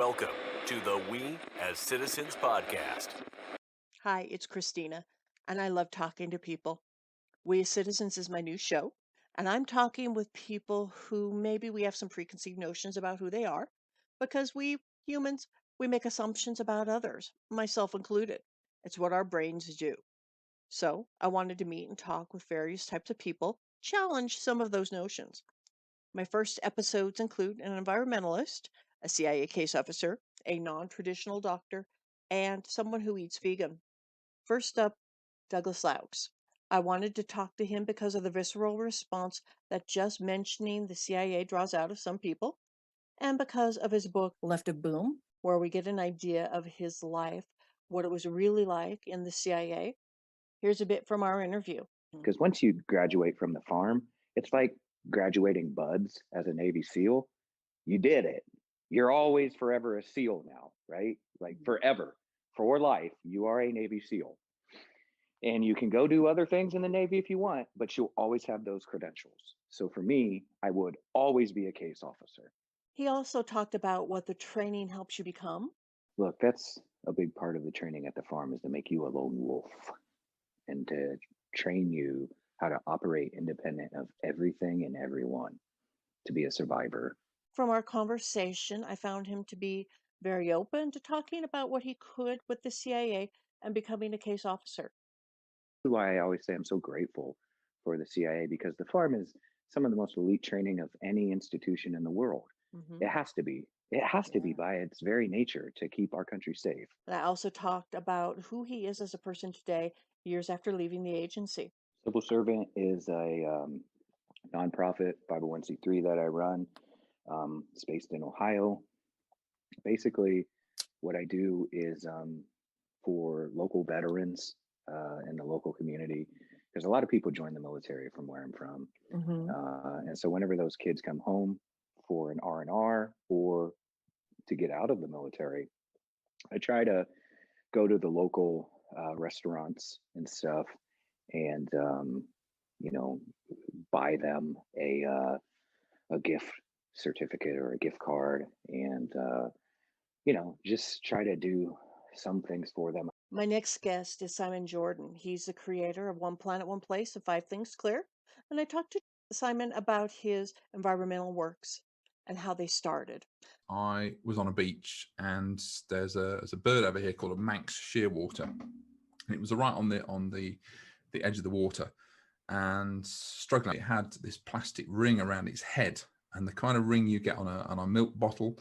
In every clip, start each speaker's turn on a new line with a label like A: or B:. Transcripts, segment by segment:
A: Welcome to the We as Citizens podcast.
B: Hi, it's Christina, and I love talking to people. We as Citizens is my new show, and I'm talking with people who maybe we have some preconceived notions about who they are, because we humans, we make assumptions about others, myself included. It's what our brains do. So I wanted to meet and talk with various types of people, challenge some of those notions. My first episodes include an environmentalist, a CIA case officer, a non traditional doctor, and someone who eats vegan. First up, Douglas Laux. I wanted to talk to him because of the visceral response that just mentioning the CIA draws out of some people, and because of his book, Left of Boom, where we get an idea of his life, what it was really like in the CIA. Here's a bit from our interview.
C: Because once you graduate from the farm, it's like graduating buds as a Navy SEAL. You did it. You're always forever a SEAL now, right? Like forever, for life, you are a Navy SEAL. And you can go do other things in the Navy if you want, but you'll always have those credentials. So for me, I would always be a case officer.
B: He also talked about what the training helps you become.
C: Look, that's a big part of the training at the farm, is to make you a lone wolf and to train you how to operate independent of everything and everyone, to be a survivor.
B: From our conversation, I found him to be very open to talking about what he could with the CIA and becoming a case officer.
C: This is why I always say I'm so grateful for the CIA, because the farm is some of the most elite training of any institution in the world. It has to be. It has to be by its very nature to keep our country safe.
B: And I also talked about who he is as a person today, years after leaving the agency.
C: Civil Servant is a nonprofit 501c3 that I run. It's based in Ohio. Basically, what I do is for local veterans in the local community. There's a lot of people join the military from where I'm from, and so whenever those kids come home for an R&R or to get out of the military, I try to go to the local restaurants and stuff, and buy them a gift certificate or a gift card, and just try to do some things for them.
B: My next guest is Simon Jordan. He's the creator of One Planet, One Place and Five Things Clear. And I talked to Simon about his environmental works and how they started.
D: I was on a beach, and there's a bird over here called a Manx shearwater, and it was right on the edge of the water and struggling. It had this plastic ring around its head, and the kind of ring you get on a milk bottle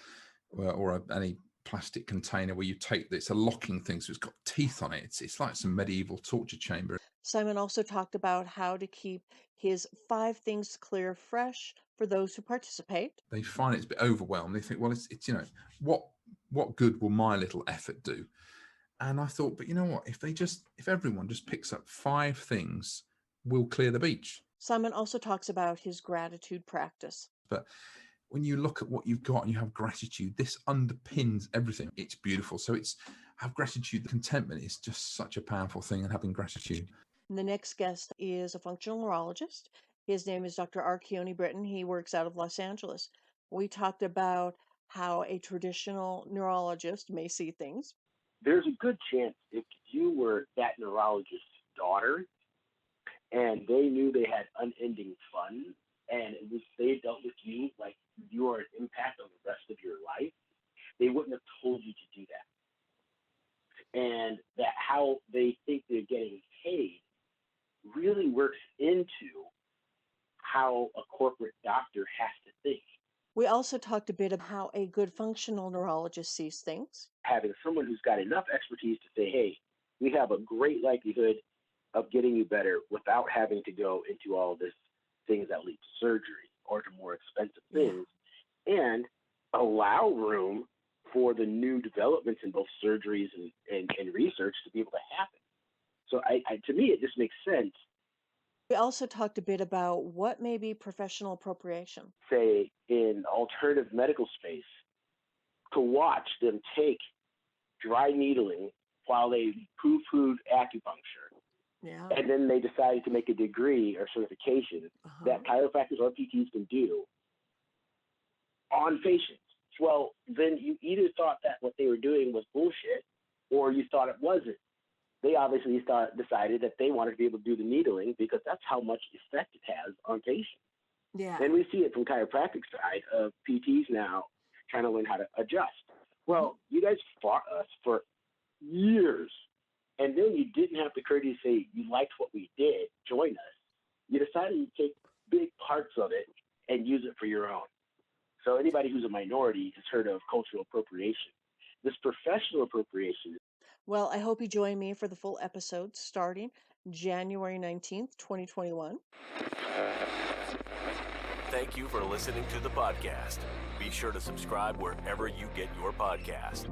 D: or any plastic container where you take it's a locking thing, so it's got teeth on it. It's like some medieval torture chamber. Simon
B: also talked about how to keep his 5 things clear fresh for those who participate.
D: They find it's a bit overwhelmed. They think, well, it's what good will my little effort do? And I thought, but you know what, if everyone just picks up 5 things, we'll clear the beach.
B: Simon also talks about his gratitude practice.
D: But when you look at what you've got and you have gratitude, this underpins everything. It's beautiful. So have gratitude. Contentment is just such a powerful thing, and having gratitude.
B: And the next guest is a functional neurologist. His name is Dr. R'Kione, Britton. He works out of Los Angeles. We talked about how a traditional neurologist may see things.
E: There's a good chance if you were that neurologist's daughter and they knew they had unending fun, and they dealt with you like you are an impact on the rest of your life, they wouldn't have told you to do that. And that how they think they're getting paid really works into how a corporate doctor has to think.
B: We also talked a bit about how a good functional neurologist sees things.
E: Having someone who's got enough expertise to say, hey, we have a great likelihood of getting you better without having to go into all this things that lead to surgery or to more expensive things, and allow room for the new developments in both surgeries and research to be able to happen. So to me, it just makes sense.
B: We also talked a bit about what may be professional appropriation.
E: Say in alternative medical space, to watch them take dry needling while they poo-pooed acupuncture.
B: Yeah.
E: And then they decided to make a degree or certification that chiropractors or PTs can do on patients. Well, then you either thought that what they were doing was bullshit, or you thought it wasn't. They obviously decided that they wanted to be able to do the needling because that's how much effect it has on patients.
B: Yeah.
E: And we see it from chiropractic side of PTs now trying to learn how to adjust. Well, you guys fought us for years, and then you didn't have the courage to say you liked what we did, join us. You decided to take big parts of it and use it for your own. So anybody who's a minority has heard of cultural appropriation. This professional appropriation.
B: Well, I hope you join me for the full episode starting January 19th, 2021.
A: Thank you for listening to the podcast. Be sure to subscribe wherever you get your podcast.